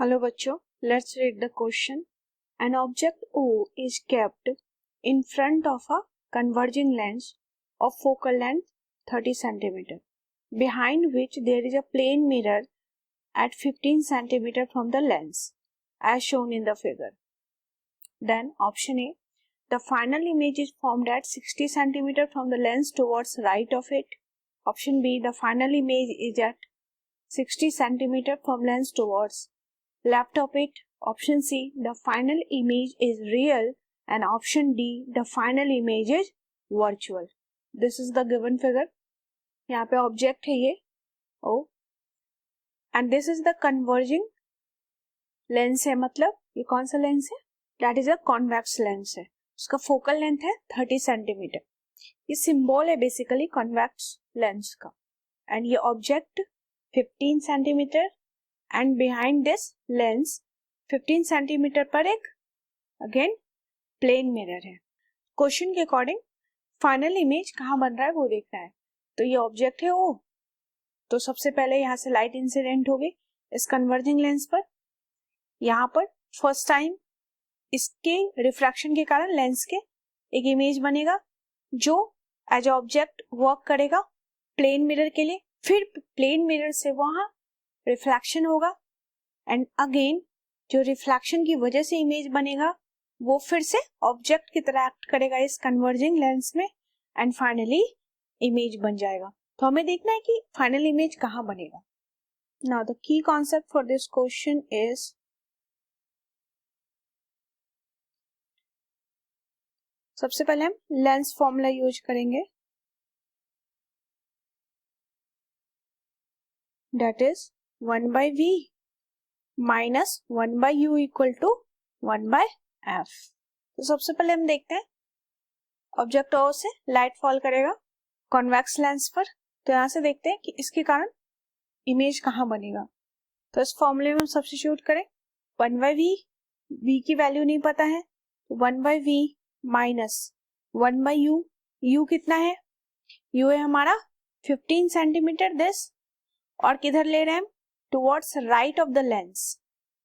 Hello बच्चों, let's read the question. An object O is kept in front of a converging lens of focal length 30 cm, behind which there is a plane mirror at 15 cm from the lens, as shown in the figure. Then option A, the final image is formed at 60 cm from the lens towards right of it. Option B, the final image is at 60 cm from lens towards left of it. Option C, the final image is real, and option D, the final image is virtual. This is the given figure. यहाँ पे object है ये O, and this is the converging lens है, मतलब ये कौन सा lens है? That is a convex lens है, उसका फोकल लेंथ है 30 सेंटीमीटर. ये सिंबल है बेसिकली कॉन्वेक्स लेंस का. एंड ये object 15 centimetre and behind this lens 15 centimetre पर एक अगेन प्लेन मिरर है. क्वेश्चन के अकॉर्डिंग फाइनल इमेज कहाँ बन रहा है वो देखना है. तो ये ऑब्जेक्ट है O, तो सबसे पहले यहाँ से लाइट इंसिडेंट होगी इस कन्वर्जिंग लेंस पर. यहाँ पर फर्स्ट टाइम इसके रिफ्रैक्शन के कारण लेंस के एक इमेज बनेगा जो एज ऑब्जेक्ट वर्क करेगा प्लेन मिरर के लिए. फिर प्लेन मिरर से वहां रिफ्लेक्शन होगा एंड अगेन जो रिफ्लेक्शन की वजह से इमेज बनेगा वो फिर से ऑब्जेक्ट की तरह एक्ट करेगा इस कन्वर्जिंग लेंस में एंड फाइनली इमेज बन जाएगा. तो हमें देखना है कि फाइनल इमेज कहाँ बनेगा. Now the key concept for this question is, सबसे पहले हम लेंस फॉर्मूला यूज करेंगे, that is 1/v minus 1/u equal to 1/f. तो सबसे पहले हम देखते हैं ऑब्जेक्ट O से लाइट फॉल करेगा कॉन्वेक्स लेंस पर. तो यहां से देखते हैं कि इसके कारण इमेज कहाँ बनेगा. तो इस फॉर्मूले में हम सब्स्टिट्यूट करें 1/v, v की वैल्यू नहीं पता है, 1/v माइनस 1/u. u कितना है? u है हमारा 15 सेंटीमीटर दिस, और किधर ले रहे हैं हम? Towards right of the lens.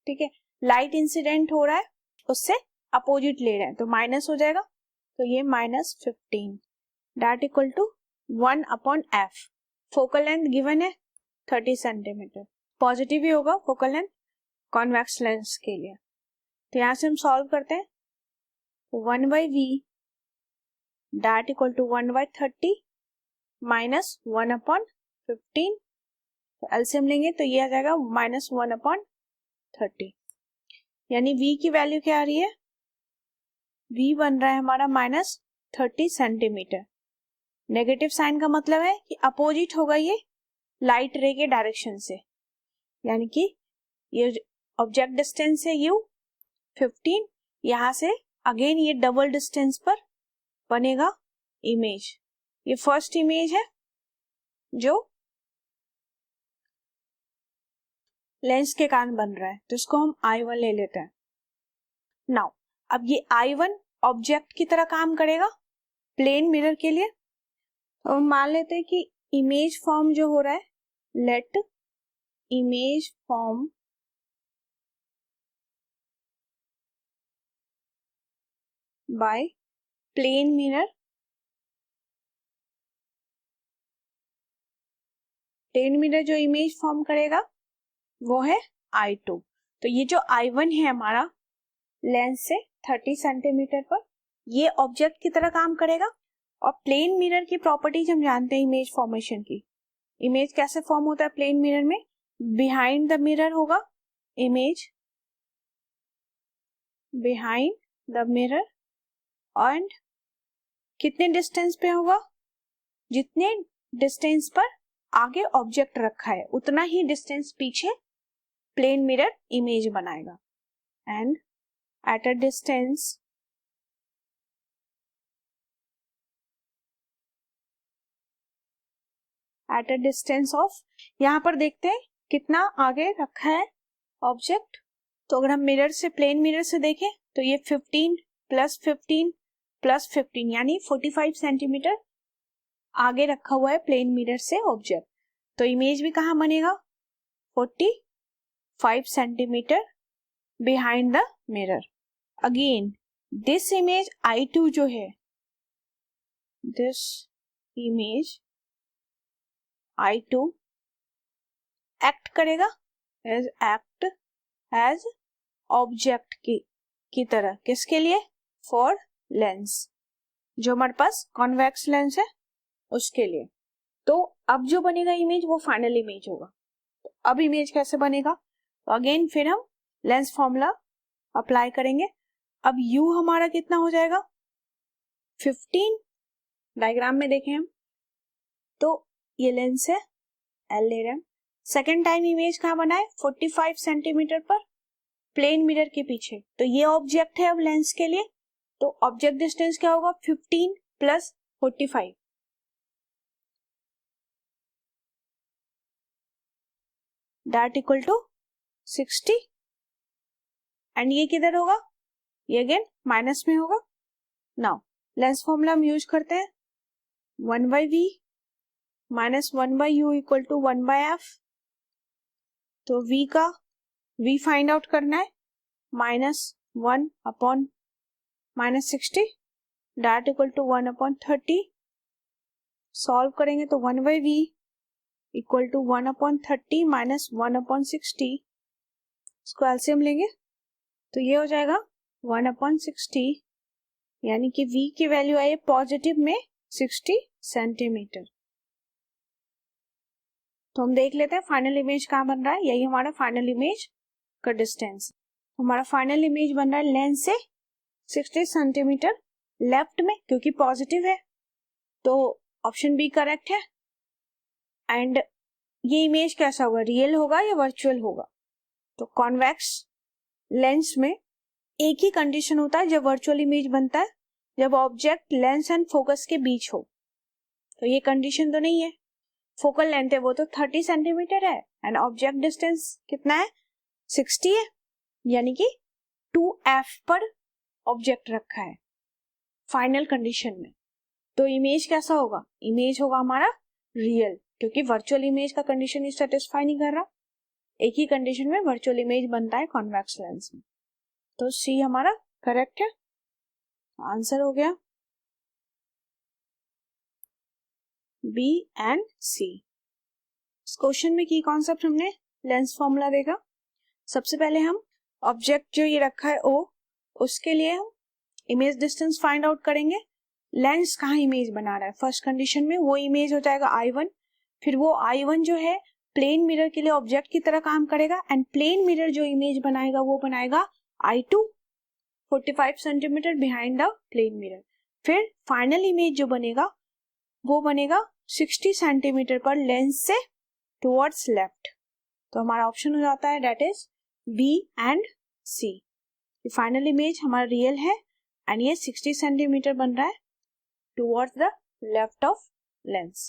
ठीक है, लाइट इंसिडेंट हो रहा है उससे अपोजिट ले रहे हैं तो माइनस हो जाएगा. तो ये -15 that equal to 1/f. Focal length given है 30 सेंटीमीटर, पॉजिटिव ही होगा फोकल लेंथ कॉन्वेक्स लेंस के लिए. तो यहां से हम सॉल्व करते हैं. 1/v that equal to 1/30 minus 1/15. तो एलसीएम लेंगे तो ये आ जाएगा -1/30. यानी v की वैल्यू क्या आ रही है? v बन रहा है हमारा -30 सेंटीमीटर. नेगेटिव साइन का मतलब है कि अपोजिट होगा ये लाइट रे के डायरेक्शन से, यानी कि ये ऑब्जेक्ट डिस्टेंस है u 15, यहां से अगेन ये डबल डिस्टेंस पर बनेगा इमेज. ये फर्स्ट इमेज है जो लेंस के कारण बन रहा है, तो इसको हम I1 ले लेते हैं. नाउ अब ये I1 ऑब्जेक्ट की तरह काम करेगा प्लेन मिरर के लिए. तो हम मान लेते हैं कि इमेज फॉर्म जो हो रहा है, let image form by plane mirror. Plane mirror जो इमेज फॉर्म करेगा वो है I2. तो ये जो I1 है हमारा लेंस से 30 सेंटीमीटर पर, ये ऑब्जेक्ट की तरह काम करेगा. और प्लेन मिरर की प्रॉपर्टीज हम जानते हैं इमेज फॉर्मेशन की. इमेज कैसे फॉर्म होता है प्लेन मिरर में? बिहाइंड द मिरर होगा image, behind the mirror, and कितने डिस्टेंस पे होगा? जितने डिस्टेंस पर आगे ऑब्जेक्ट रखा है उतना ही डिस्टेंस पीछे प्लेन मिरर इमेज बनाएगा. And at a distance of, यहां पर देखते हैं कितना आगे रखा है ऑब्जेक्ट. तो अगर हम मिरर से, प्लेन मिरर से देखें तो ये 15 + 15 + 15 यानी 45 सेंटीमीटर आगे रखा हुआ है प्लेन मिरर से ऑब्जेक्ट. तो इमेज भी कहाँ बनेगा? 5 centimeter behind the mirror. Again, this image I2 जो है, this image I2 act करेगा as ऑब्जेक्ट की तरह. किसके लिए? फॉर लेंस, जो हमारे पास कॉन्वेक्स लेंस है उसके लिए. तो अब जो बनेगा इमेज वो फाइनल इमेज होगा. तो अब इमेज कैसे बनेगा? तो अगेन फिर हम लेंस फॉर्मूला अप्लाई करेंगे. अब u हमारा कितना हो जाएगा? 15. डायग्राम में देखें हम तो ये लेंस है, L ले रहे हैं. सेकेंड टाइम इमेज कहाँ बना है? 45 सेंटीमीटर पर प्लेन मिरर के पीछे. तो ये ऑब्जेक्ट है अब लेंस के लिए. तो ऑब्जेक्ट डिस्टेंस क्या होगा? 15 plus 45. That equal to 60. And ये किधर होगा? ये अगेन माइनस में होगा. नाउ लेंस फॉर्मूला हम यूज करते हैं. 1/v minus 1/u equal to 1/f. तो v का v फाइंड आउट करना है. -1 upon -60 that equal to 1/30. Solve करेंगे तो 1/v इक्वल टू 1/30 माइनस 1/60. इसको एलसीएम लेंगे तो ये हो जाएगा 1/60, यानी कि v की वैल्यू आई है पॉजिटिव में 60 सेंटीमीटर. तो हम देख लेते हैं फाइनल इमेज कहाँ बन रहा है. यही हमारा फाइनल इमेज का डिस्टेंस. हमारा फाइनल इमेज बन रहा है लेंस से 60 सेंटीमीटर लेफ्ट में, क्योंकि पॉजिटिव है तो ऑप्शन बी करेक्ट है. एंड ये इमेज कैसा होगा? रियल होगा या वर्चुअल होगा? तो कॉन्वेक्स लेंस में एक ही कंडीशन होता है जब वर्चुअल इमेज बनता है, जब ऑब्जेक्ट लेंस एंड फोकस के बीच हो. तो ये कंडीशन तो नहीं है. फोकल लेंथ है वो तो 30 सेंटीमीटर है एंड ऑब्जेक्ट डिस्टेंस कितना है? 60 है, यानी कि 2f पर ऑब्जेक्ट रखा है फाइनल कंडीशन में. तो इमेज कैसा होगा? इमेज होगा हमारा रियल, क्योंकि वर्चुअल इमेज का कंडीशन ही सेटिस्फाई नहीं कर रहा. एक ही कंडीशन में वर्चुअल इमेज बनता है कॉन्वेक्स लेंस में. तो सी हमारा करेक्ट है. आंसर हो गया बी एंड सी. इस क्वेश्चन में की कॉन्सेप्ट हमने लेंस फॉर्मूला देखा. सबसे पहले हम ऑब्जेक्ट जो ये रखा है O, उसके लिए हम इमेज डिस्टेंस फाइंड आउट करेंगे. लेंस कहाँ इमेज बना रहा है? फर्स्ट कंडीशन में वो इमेज हो जाएगा I1. फिर वो I1 जो है प्लेन मिरर के लिए ऑब्जेक्ट की तरह काम करेगा एंड प्लेन मिरर जो इमेज बनाएगा वो बनाएगा I2 45 centimeter behind the plane mirror. फिर फाइनल इमेज जो बनेगा वो बनेगा 60 सेंटीमीटर पर लेंस से टुवर्ड्स लेफ्ट. तो हमारा ऑप्शन हो जाता है that is B and C. Final image हमारा रियल है एंड ये 60 सेंटीमीटर बन रहा है towards the left of lens.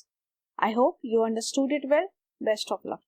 I hope you understood it well. Best of luck.